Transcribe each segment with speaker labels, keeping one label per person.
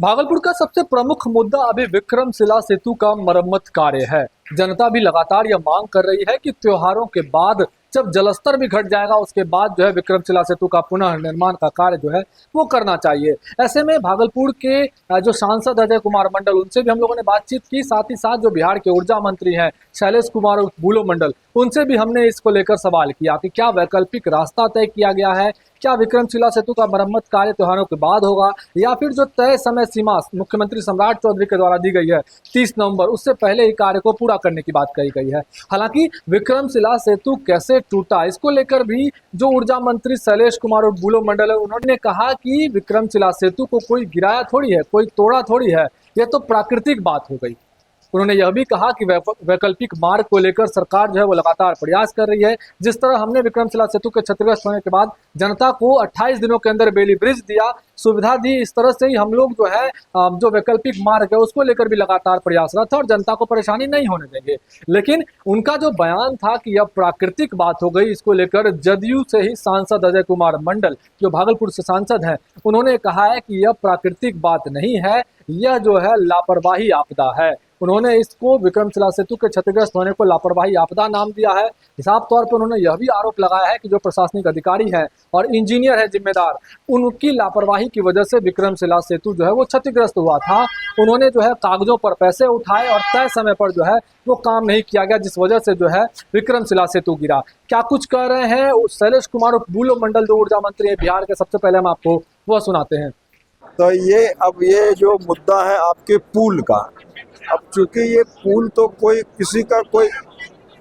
Speaker 1: भागलपुर का सबसे प्रमुख मुद्दा अभी विक्रमशिला सेतु का मरम्मत कार्य है। जनता भी लगातार यह मांग कर रही है कि त्योहारों के बाद जब जलस्तर भी घट जाएगा उसके बाद जो है विक्रमशिला सेतु का पुनः निर्माण का कार्य जो है वो करना चाहिए। ऐसे में भागलपुर के जो सांसद अजय कुमार मंडल, उनसे भी हम लोगों ने बातचीत की। साथ ही साथ जो बिहार के ऊर्जा मंत्री हैं शैलेश कुमार बुलो मंडल, उनसे भी हमने इसको लेकर सवाल किया कि क्या वैकल्पिक रास्ता तय किया गया है, क्या विक्रमशिला सेतु का मरम्मत कार्य त्योहारों के बाद होगा या फिर जो तय समय सीमा मुख्यमंत्री सम्राट चौधरी के द्वारा दी गई है 30 नवंबर, उससे पहले ही कार्य को पूरा करने की बात कही गई है। हालांकि विक्रमशिला सेतु कैसे टूटा, इसको लेकर भी जो ऊर्जा मंत्री शैलेश कुमार बुलो मंडल है, उन्होंने कहा कि विक्रमशिला सेतु को कोई गिराया थोड़ी है, कोई तोड़ा थोड़ी है, यह तो प्राकृतिक बात हो गई। उन्होंने यह भी कहा कि वैकल्पिक मार्ग को लेकर सरकार जो है वो लगातार प्रयास कर रही है। जिस तरह हमने विक्रमशिला सेतु के क्षतिग्रस्त होने के बाद जनता को 28 दिनों के अंदर बेली ब्रिज दिया, सुविधा दी, इस तरह से ही हम लोग जो है जो वैकल्पिक मार्ग है उसको लेकर भी लगातार प्रयासरत है और जनता को परेशानी नहीं होने देंगे। लेकिन उनका जो बयान था कि यह प्राकृतिक बात हो गई, इसको लेकर जदयू से ही सांसद अजय कुमार मंडल जो भागलपुर से सांसद हैं, उन्होंने कहा है कि यह प्राकृतिक बात नहीं है, यह जो है लापरवाही आपदा है। उन्होंने इसको विक्रमशिला सेतु के क्षतिग्रस्त होने को लापरवाही आपदा नाम दिया है। हिसाब तौर पर उन्होंने यह भी आरोप लगाया है कि जो प्रशासनिक अधिकारी है और इंजीनियर है जिम्मेदार, उनकी लापरवाही की वजह से विक्रमशिला सेतु जो है वो क्षतिग्रस्त हुआ था। उन्होंने जो है कागजों पर पैसे उठाए और तय समय पर जो है वो काम नहीं किया गया, जिस वजह से जो है विक्रमशिला सेतु गिरा। क्या कुछ कह रहे हैं शैलेश कुमार बुलो मंडल जो ऊर्जा मंत्री है बिहार के, सबसे पहले हम आपको वह सुनाते हैं।
Speaker 2: तो ये जो मुद्दा है आपके पुल का, अब चूंकि ये पुल तो कोई किसी का कोई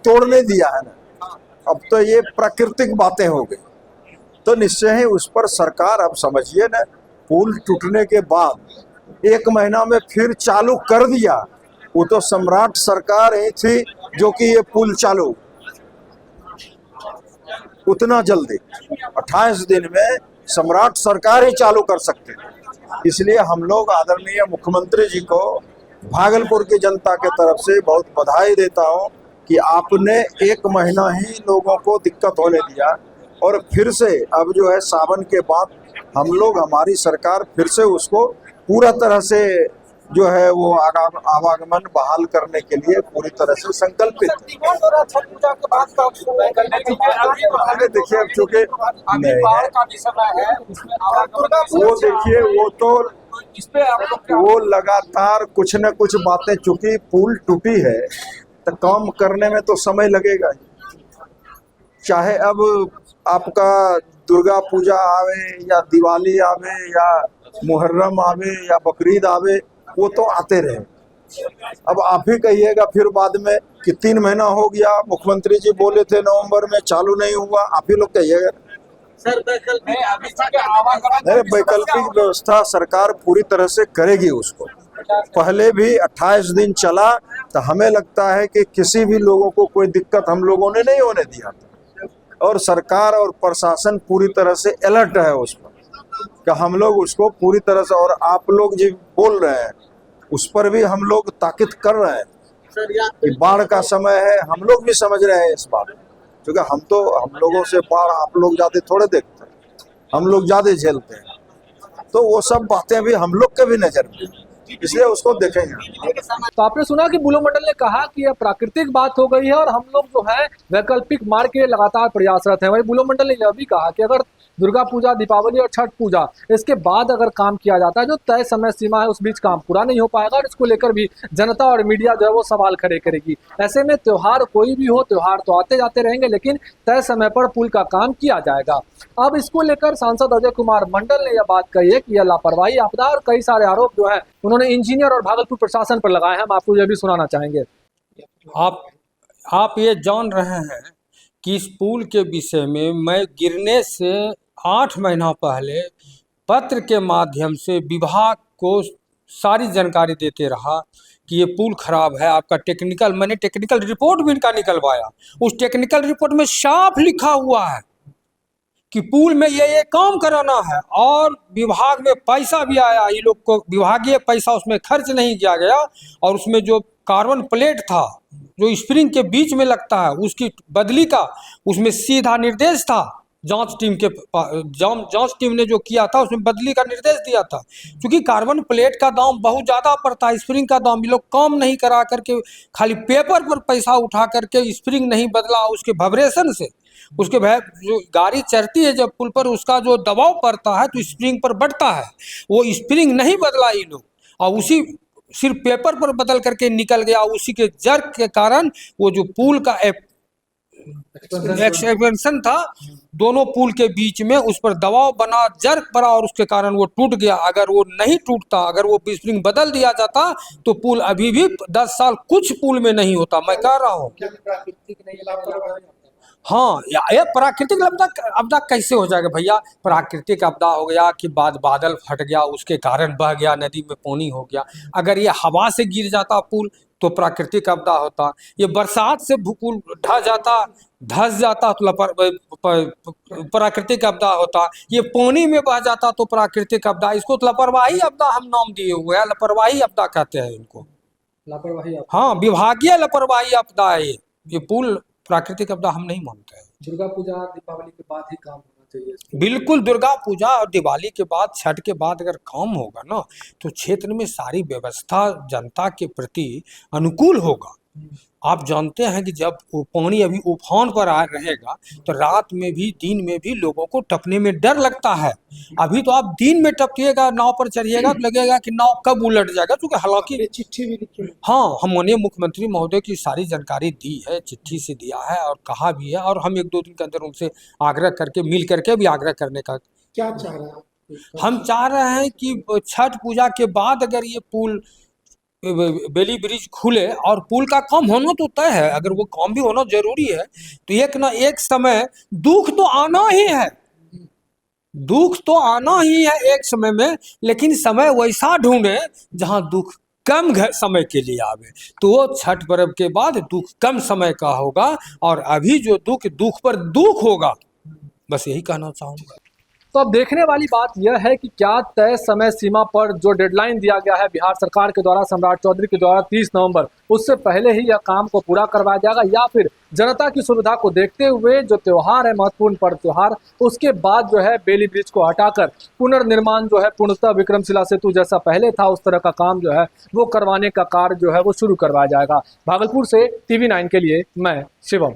Speaker 2: तोड़ नहीं दिया है ना, अब तो ये प्राकृतिक बातें हो गई, तो निश्चय ही उस पर सरकार, अब समझिए ना, पुल टूटने के बाद 1 महीना में फिर चालू कर दिया। वो तो सम्राट सरकार ही थी जो कि ये पुल चालू उतना जल्दी 28 दिन में सम्राट सरकार ही चालू कर सकते थे। इसलिए हम लोग आदरणीय मुख्यमंत्री जी को भागलपुर की जनता के तरफ से बहुत बधाई देता हूं कि आपने 1 महीना ही लोगों को दिक्कत होने दिया और फिर से अब जो है सावन के बाद हम लोग, हमारी सरकार फिर से उसको पूरा तरह से जो है वो आवागमन बहाल करने के लिए पूरी तरह से संकल्पित है। देखिए अब चूंकि वो देखिए वो तो वो लगातार कुछ न कुछ बातें, चूंकि पुल टूटी है तो काम करने में तो समय लगेगा, चाहे अब आपका दुर्गा पूजा आवे या दिवाली आवे या मुहर्रम आवे या बकरीद आवे, वो तो आते रहे। अब आप ही कहिएगा फिर बाद में कि 3 महीना हो गया, मुख्यमंत्री जी बोले थे नवंबर में, चालू नहीं हुआ, आप ही लोग कहिएगा। सर वैकल्पिक व्यवस्था सरकार पूरी तरह से करेगी उसको। पहले भी 28 दिन चला तो हमें लगता है कि किसी भी लोगों को कोई दिक्कत हम लोगों ने नहीं होने दिया, और सरकार और प्रशासन पूरी तरह से अलर्ट है उस पर कि हम लोग उसको पूरी तरह से, और आप लोग जो बोल रहे हैं उस पर भी हम लोग ताकीद कर रहे हैं। बाढ़ का समय है, हम लोग भी समझ रहे हैं इस बात, क्योंकि हम लोगों से बाढ़ आप लोग ज्यादा थोड़े देखते हैं, हम लोग ज्यादा झेलते हैं, तो वो सब बातें भी हम लोग के भी नजर में, इसलिए उसको देखेंगे।
Speaker 1: तो आपने सुना कि बुलो मंडल ने कहा कि यह प्राकृतिक बात हो गई है और हम लोग जो है वैकल्पिक मार्ग के लिए लगातार प्रयासरत हैं। वही बुलो मंडल ने यह भी कहा कि अगर दुर्गा पूजा, दीपावली और छठ पूजा इसके बाद अगर काम किया जाता है, जो तय समय सीमा है उस बीच काम पूरा नहीं हो पाएगा और इसको लेकर भी जनता और मीडिया जो है वो सवाल खड़े करेगी। ऐसे में त्योहार कोई भी हो, त्योहार तो आते जाते रहेंगे, लेकिन तय समय पर पुल का काम किया जाएगा। अब इसको लेकर सांसद अजय कुमार मंडल ने यह बात कही है कि यह लापरवाही आपदा, और कई सारे आरोप जो है उन्होंने इंजीनियर और भागलपुर प्रशासन पर लगाए हैं। हम आपको यह भी सुनाना चाहेंगे।
Speaker 3: आप ये जान रहे हैं कि इस पुल के विषय में मैं गिरने से 8 महीना पहले पत्र के माध्यम से विभाग को सारी जानकारी देते रहा कि ये पुल खराब है, आपका मैंने टेक्निकल रिपोर्ट भी इनका निकलवाया। उस टेक्निकल रिपोर्ट में साफ लिखा हुआ है कि पुल में ये काम कराना है, और विभाग में पैसा भी आया, ये लोग को विभागीय पैसा उसमें खर्च नहीं किया गया, और उसमें जो कार्बन प्लेट था जो स्प्रिंग के बीच में लगता है उसकी बदली का उसमें सीधा निर्देश था जांच टीम के जांच टीम ने जो किया था उसमें बदली का निर्देश दिया था, क्योंकि कार्बन प्लेट का दाम बहुत ज़्यादा पड़ता है, स्प्रिंग का दाम ये लोग कम नहीं करा करके खाली पेपर पर पैसा उठा करके स्प्रिंग नहीं बदला, उसके वाइब्रेशन से उसके जो गाड़ी चढ़ती है जब पुल पर उसका जो दबाव पड़ता है तो स्प्रिंग पर बढ़ता है, वो स्प्रिंग नहीं बदला ये लोग, और उसी सिर्फ पेपर पर बदल करके निकल गया, उसी के जर्क के कारण वो जो पुल का एक्सपेंशन था दोनों पुल के बीच में उस पर दबाव बना, जर्क पड़ा और उसके कारण वो टूट गया। अगर वो नहीं टूटता, अगर वो स्प्रिंग बदल दिया जाता तो पुल अभी भी 10 साल कुछ पुल में नहीं होता, मैं कह रहा हूँ। हाँ, ये प्राकृतिक आपदा कैसे हो जाएगा भैया? प्राकृतिक आपदा हो गया कि बाद बादल फट गया, उसके कारण बह गया, नदी में पानी हो गया। अगर ये हवा से गिर जाता पुल तो प्राकृतिक आपदा होता, ये बरसात से पुल धस जाता तो प्राकृतिक आपदा होता, ये पानी में बह जाता तो प्राकृतिक आपदा। इसको तो लापरवाही आपदा हम नाम दिए हुए हैं, लापरवाही आपदा कहते हैं इनको,
Speaker 1: लापरवाही।
Speaker 3: हाँ, विभागीय लापरवाही आपदा है ये पुल, प्राकृतिक आपदा हम नहीं मानते हैं।
Speaker 1: दुर्गा पूजा दीपावली के बाद ही काम होना चाहिए।
Speaker 3: बिल्कुल, दुर्गा पूजा और दिवाली के बाद, छठ के बाद अगर काम होगा ना तो क्षेत्र में सारी व्यवस्था जनता के प्रति अनुकूल होगा। आप जानते हैं कि जब वो पानी अभी उफान पर आ रहेगा तो रात में भी दिन में भी लोगों को टपने में डर लगता है। अभी तो आप दिन में टपिएगा, नाव पर चढ़िएगा तो लगेगा कि नाव कब उलट जाएगा, क्योंकि हालांकि
Speaker 1: चिट्ठी भी लिखी है।
Speaker 3: हाँ, हमने मुख्यमंत्री महोदय की सारी जानकारी दी है, चिट्ठी से दिया है और कहा भी है, और हम 1-2 दिन के अंदर उनसे आग्रह करके मिल करके भी आग्रह करने का।
Speaker 1: क्या चाह रहे हैं?
Speaker 3: हम चाह रहे हैं कि छठ पूजा के बाद अगर ये पुल बेली ब्रिज खुले, और पुल का काम होना तो तय है, अगर वो काम भी होना जरूरी है तो एक ना एक समय दुख तो आना ही है, दुख तो आना ही है एक समय में, लेकिन समय वैसा ढूंढे जहां दुख कम समय के लिए आवे, तो वो छठ पर्व के बाद दुख कम समय का होगा, और अभी जो दुख पर दुख होगा, बस यही कहना चाहूँगा।
Speaker 1: तो अब देखने वाली बात यह है कि क्या तय समय सीमा पर जो डेडलाइन दिया गया है बिहार सरकार के द्वारा, सम्राट चौधरी के द्वारा 30 नवंबर, उससे पहले ही यह काम को पूरा करवाया जाएगा, या फिर जनता की सुविधा को देखते हुए जो त्यौहार है, महत्वपूर्ण पर्व त्यौहार, उसके बाद जो है बेली ब्रिज को हटाकर पुनर्निर्माण जो है पूर्णतः विक्रमशिला सेतु जैसा पहले था उस तरह का काम जो है वो करवाने का कार्य जो है वो शुरू करवाया जाएगा। भागलपुर से TV9 के लिए मैं शिवम।